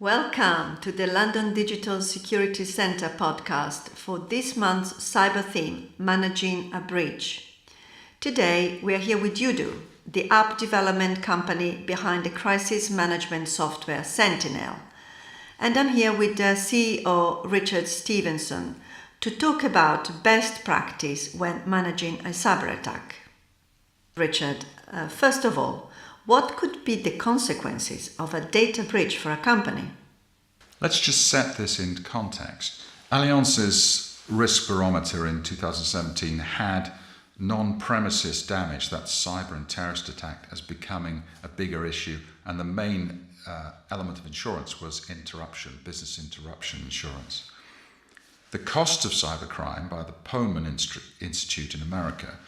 Welcome to the London Digital Security Centre podcast for this month's cyber theme, Managing a Breach. Today we are here with Yudu, the app development company behind the crisis management software Sentinel. And I'm here with the CEO Richard Stevenson to talk about best practice when managing a cyber attack. Richard, first of all, what could be the consequences of a data breach for a company? Let's just set this into context. Allianz's risk barometer in 2017 had non-premises damage, that's cyber and terrorist attack, as becoming a bigger issue, and the main element of insurance was business interruption insurance. The cost of cybercrime by the Penman Institute in America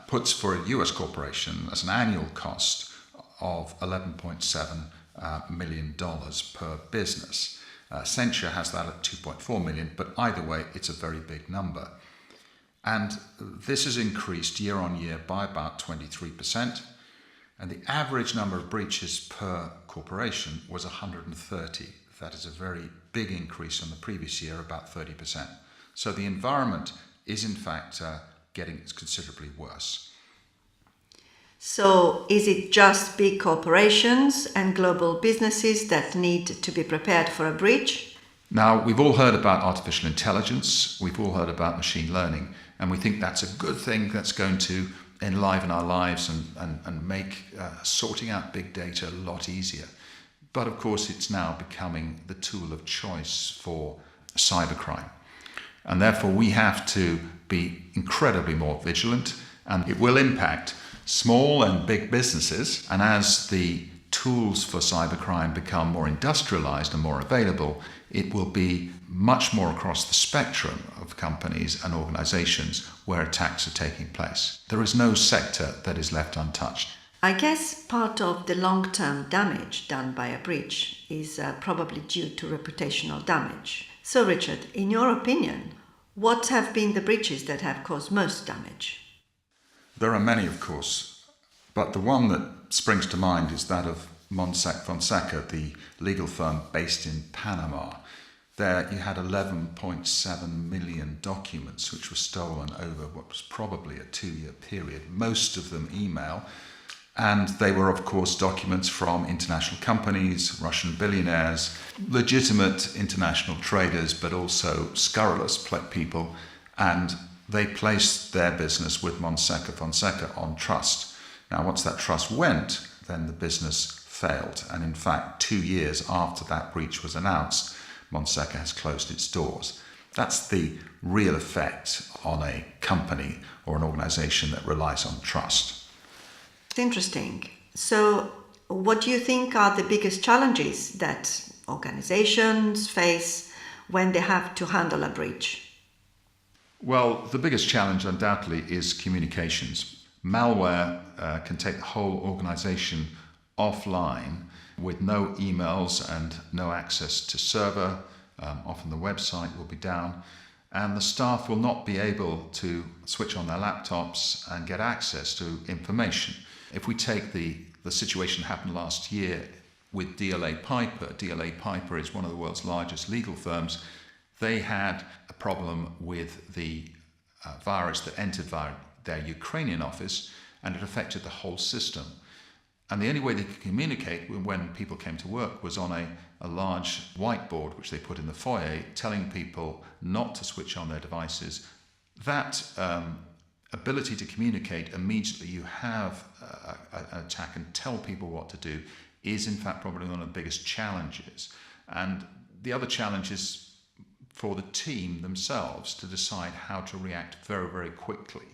puts for a US corporation as an annual cost of $11.7 million per business. Accenture has that at $2.4 million, but either way, it's a very big number. And this has increased year on year by about 23%. And the average number of breaches per corporation was 130. That is a very big increase from the previous year, about 30%. So the environment is in fact getting considerably worse. So is it just big corporations and global businesses that need to be prepared for a breach? Now, we've all heard about artificial intelligence, we've all heard about machine learning, and we think that's a good thing that's going to enliven our lives and make sorting out big data a lot easier. But of course, it's now becoming the tool of choice for cybercrime. And therefore, we have to be incredibly more vigilant, and it will impact small and big businesses. And as the tools for cybercrime become more industrialized and more available, it will be much more across the spectrum of companies and organizations where attacks are taking place. There is no sector that is left untouched. I guess part of the long-term damage done by a breach is probably due to reputational damage. So, Richard, in your opinion, what have been the breaches that have caused most damage? There are many, of course, but the one that springs to mind is that of Mossack Fonseca, the legal firm based in Panama. There you had 11.7 million documents which were stolen over what was probably a 2-year period, most of them email. And they were, of course, documents from international companies, Russian billionaires, legitimate international traders, but also scurrilous people. And they placed their business with Mossack Fonseca on trust. Now, once that trust went, then the business failed. And in fact, 2 years after that breach was announced, Mossack has closed its doors. That's the real effect on a company or an organization that relies on trust. It's interesting. So what do you think are the biggest challenges that organizations face when they have to handle a breach? Well, the biggest challenge undoubtedly is communications. Malware can take the whole organization offline with no emails and no access to server. Often the website will be down, and the staff will not be able to switch on their laptops and get access to information. If we take the situation that happened last year with DLA Piper is one of the world's largest legal firms. They had a problem with the virus that entered their Ukrainian office, and it affected the whole system. And the only way they could communicate when people came to work was on a large whiteboard which they put in the foyer, telling people not to switch on their devices. That ability to communicate immediately you have an attack and tell people what to do is in fact probably one of the biggest challenges. And the other challenge is for the team themselves to decide how to react very, very quickly.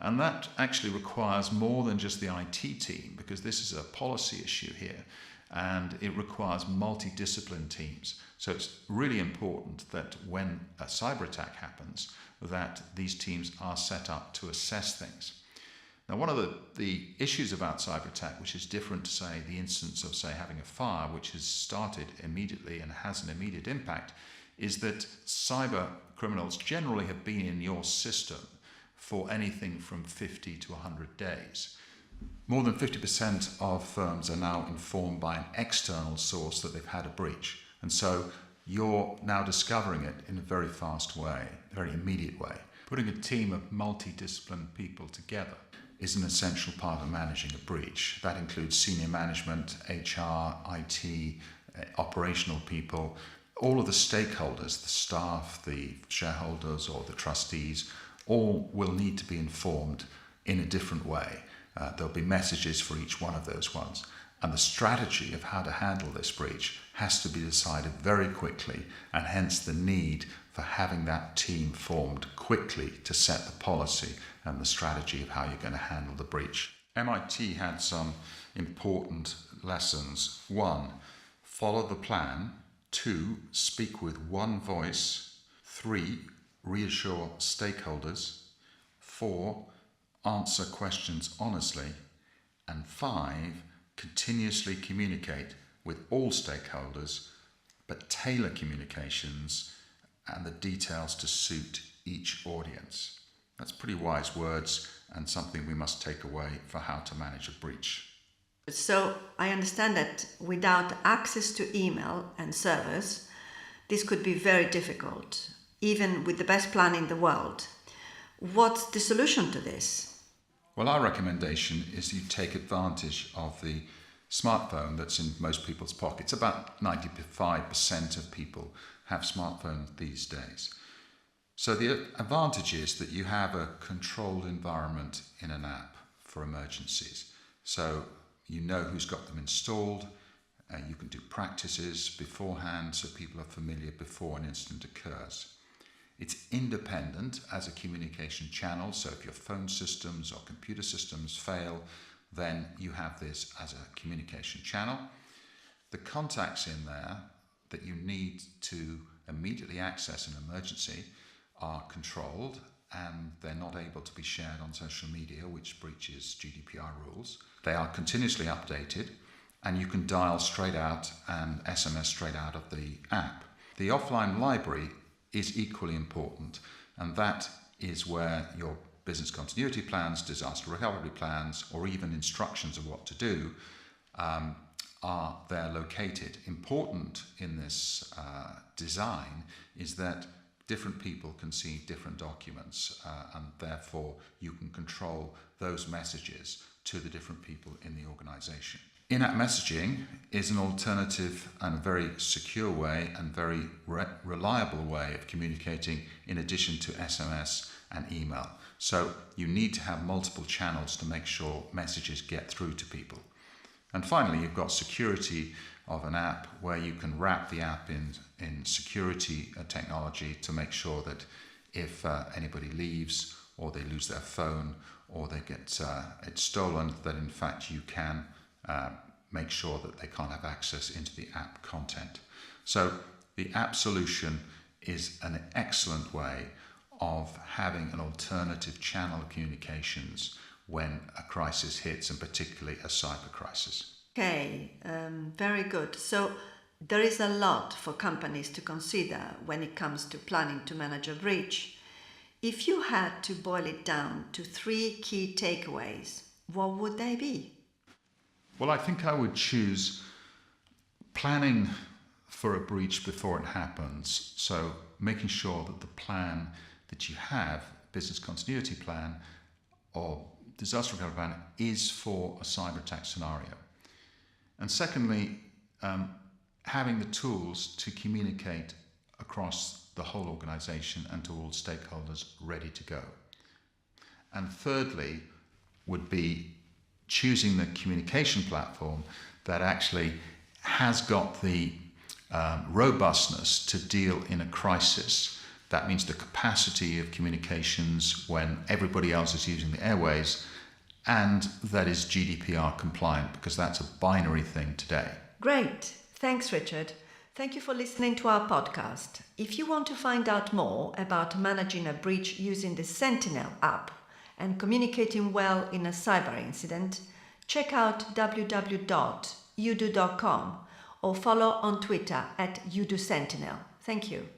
And that actually requires more than just the IT team, because this is a policy issue here, and it requires multidiscipline teams. So it's really important that when a cyber attack happens, that these teams are set up to assess things. Now, one of the issues about cyber attack, which is different to, say, the instance of, say, having a fire, which has started immediately and has an immediate impact, is that cyber criminals generally have been in your system for anything from 50 to 100 days. More than 50% of firms are now informed by an external source that they've had a breach. And so you're now discovering it in a very fast way, a very immediate way. Putting a team of multidisciplined people together is an essential part of managing a breach. That includes senior management, HR, IT, operational people, all of the stakeholders, the staff, the shareholders or the trustees, all will need to be informed in a different way. There'll be messages for each one of those ones. And the strategy of how to handle this breach has to be decided very quickly, and hence the need for having that team formed quickly to set the policy and the strategy of how you're going to handle the breach. MIT had some important lessons. 1, follow the plan. 2, speak with one voice. 3, reassure stakeholders. 4, answer questions honestly. And 5, continuously communicate with all stakeholders, but tailor communications and the details to suit each audience. That's pretty wise words and something we must take away for how to manage a breach. So I understand that without access to email and servers, this could be very difficult, even with the best plan in the world. What's the solution to this? Well, our recommendation is you take advantage of the smartphone that's in most people's pockets. About 95% of people have smartphones these days. So the advantage is that you have a controlled environment in an app for emergencies. So you know who's got them installed. You can do practices beforehand so people are familiar before an incident occurs. It's independent as a communication channel, so if your phone systems or computer systems fail, then you have this as a communication channel. The contacts in there that you need to immediately access an emergency are controlled, and they're not able to be shared on social media, which breaches GDPR rules. They are continuously updated, and you can dial straight out and SMS straight out of the app. The offline library is equally important, and that is where your business continuity plans, disaster recovery plans, or even instructions of what to do are there located. Important in this design is that different people can see different documents, and therefore you can control those messages to the different people in the organization. In-app messaging is an alternative and a very secure way and very reliable way of communicating in addition to SMS and email. So you need to have multiple channels to make sure messages get through to people. And finally, you've got security of an app where you can wrap the app in security technology to make sure that if anybody leaves or they lose their phone or they get it stolen, that in fact you can make sure that they can't have access into the app content. So the app solution is an excellent way of having an alternative channel of communications when a crisis hits, and particularly a cyber crisis. Okay, very good. So there is a lot for companies to consider when it comes to planning to manage a breach. If you had to boil it down to 3 key takeaways, what would they be? Well, I think I would choose planning for a breach before it happens. So making sure that the plan that you have, business continuity plan or disaster recovery plan, is for a cyber attack scenario. And secondly, having the tools to communicate across the whole organization and to all stakeholders ready to go. And thirdly would be choosing the communication platform that actually has got the robustness to deal in a crisis. That means the capacity of communications when everybody else is using the airways, and that is GDPR compliant, because that's a binary thing today. Great. Thanks, Richard. Thank you for listening to our podcast. If you want to find out more about managing a breach using the Sentinel app and communicating well in a cyber incident, check out www.yudu.com or follow on Twitter @YuduSentinel. Thank you.